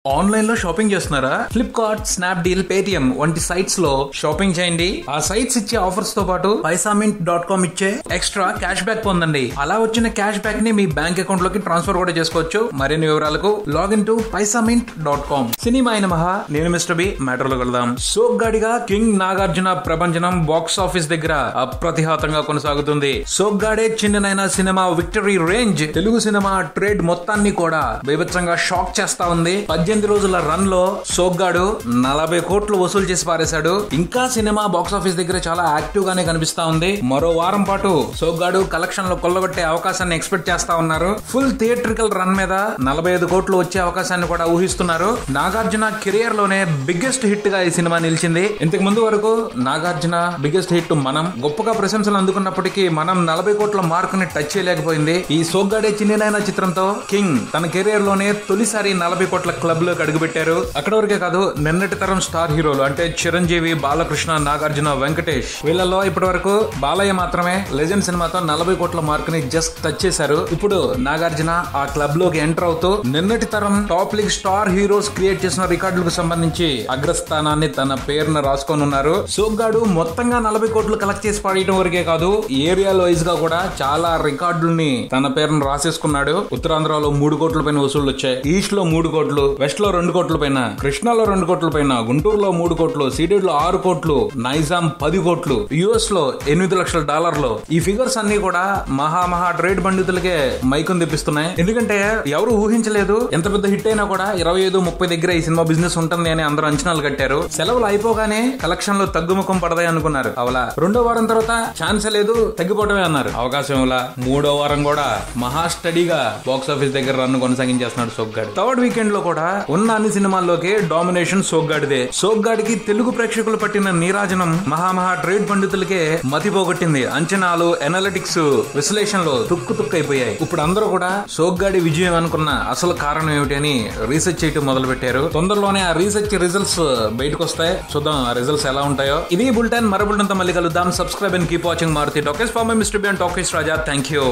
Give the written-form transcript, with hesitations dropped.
Online లో shopping చేస్తున్నారా? Flipkart, Snapdeal, Paytm వంటి సైట్స్ లో షాపింగ్ చేయండి. ఆ సైట్స్ ఇచ్చే ఆఫర్స్ తో పాటు paisament.com ఇచ్చే ఎక్స్ట్రా క్యాష్ బ్యాక్ పొందండి. అలా వచ్చిన క్యాష్ బ్యాక్ ని మీ బ్యాంక్ అకౌంట్ లోకి ట్రాన్స్ఫర్ కూడా చేసుకోవచ్చు. మరిన్ని వివరాలకు లాగిన్ టు paisament.com. సినిమా అయిన మహా, నేను మిస్టర్ బి. మ్యాటర్ లో వెళ్దాం. సోగ్గాడిగా కింగ్ నాగార్జున ప్రభంజనం బాక్స్ ఆఫీస్ దగ్గర అప్రతిహతంగా కొనసాగుతుంది. Soggade Chinnanaina cinema victory range Telugu cinema trade మొత్తాన్ని కూడా బీభత్సంగా షాక్ చేస్తా ఉంది. 18 రోజుల రన్ లో సోగ్గాడు 40 కోట్లు వసూలు చేసి పారేశాడు. ఇంకా సినిమా బాక్స్ ఆఫీస్ దగ్గర చాలా యాక్టివ్ గానే కనిపిస్తా ఉంది. మరో వారం పాటు సోగ్గాడు కలెక్షన్ లో కొల్లగొట్టే అవకాశాన్ని ఎక్స్పెక్ట్ చేస్తా ఉన్నారు. ఫుల్ థియేట్రికల్ రన్ మీద 45 కోట్లు వచ్చే అవకాశాన్ని కూడా ఊహిస్తున్నారు. నాగార్జున కెరియర్ లోనే బిగ్గెస్ట్ హిట్ గా ఈ సినిమా నిలిచింది. ఇంతకు ముందు వరకు నాగార్జున బిగ్గెస్ట్ హిట్ మనం గొప్పగా ప్రశంసలు అందుకున్నప్పటికీ మనం 40 కోట్ల మార్క్ ని టచ్ చేయలేకపోయింది. ఈ సోగ్గాడే చిన్ననైన చిత్రంతో కింగ్ తన కెరియర్ లోనే తొలిసారి 40 కోట్ల క్లబ్ లో అడుగుపెట్టారు. అక్కడ వరకే కాదు, నిన్నటి తరం స్టార్ హీరోలు అంటే చిరంజీవి, బాలకృష్ణ, నాగార్జున, వెంకటేష్ వీళ్ళలో ఇప్పటి వరకు బాలయ్య మాత్రమే లెజెండ్ సినిమాతో 40 కోట్ల మార్క్ ని జస్ట్ టచ్ చేశారు. ఇప్పుడు నాగార్జున ఆ క్లబ్ లోకి ఎంటర్ అవుతూ నిన్నటి తరం top league star heroes create చేసిన రికార్డులకు సంబంధించి అగ్రస్థానాన్ని తన పేరును రాసుకొని ఉన్నారు. సోగ్గాడు మొత్తంగా 40 కోట్లు కలెక్ట్ చేసి పాడేయడం వరకే కాదు, ఏరియా వైజ్ గా కూడా చాలా రికార్డుల్ని తన పేరును రాసేసుకున్నాడు. ఉత్తరాంధ్రలో 3 కోట్ల పైన వసూళ్లు వచ్చాయి, ఈస్ట్ లో 3 కోట్లు, వెస్ట్ లో 2 కోట్ల పైన, కృష్ణాలో 2 కోట్ల పైన, గుంటూరులో 3 కోట్లు, సీడెడ్ లో 6 కోట్లు, నైజాం 10 కోట్లు, యుఎస్ లో $8 లక్షల. ఈ ఫిగర్స్ అన్ని కూడా మహా ట్రేడ్ పండితులకే మైకుని తెప్పిస్తున్నాయి. ఎందుకంటే ఎవరు ఊహించలేదు, ఎంత పెద్ద హిట్ అయినా కూడా 25-30 దగ్గర ఈ సినిమా బిజినెస్ ఉంటుంది అని అందరూ అంచనాలు కట్టారు. సెలవులు అయిపోగానే కలెక్షన్ లో తగ్గుముఖం పడదాయి అనుకున్నారు. అవలా రెండో వారం తర్వాత ఛాన్స్ లేదు, తగ్గిపోవటమే అన్నారు. అవకాశం ఇలా మూడో వారం కూడా మహా స్టడీగా బాక్స్ ఆఫీస్ దగ్గర రన్ కొనసాగించేస్తున్నాడు సోగ్గాడు. థర్డ్ వీకెండ్ లో కూడా ఉన్న అన్ని సినిమాల్లోకి డామినేషన్ సోగ్గాడిదే. సోగ్గాడికి తెలుగు ప్రేక్షకులు పట్టిన నీరాజనం మహా ట్రేడ్ పండితులకే మతిపోగొట్టింది. అంచనాలు, ఎనాలిటిక్స్, విశ్లేషణలు తుక్కు అయిపోయాయి. ఇప్పుడు అందరూ కూడా సోగ్గాడి విజయం అనుకున్న అసలు కారణం ఏమిటి అని రీసెర్చ్ చేయటం మొదలు పెట్టారు. తొందరలోనే ఆ రీసెర్చ్ రిజల్ట్స్ బయటకు వస్తాయి. చూద్దాం ఆ రిజల్ట్స్ ఎలా ఉంటాయో. ఇది బులెటిన్. మరో బులెటిన్ తో మళ్ళీ కలుద్దాం. Subscribe and keep watching Maruti talkies. For my mister B and talkies Raja. Thank you.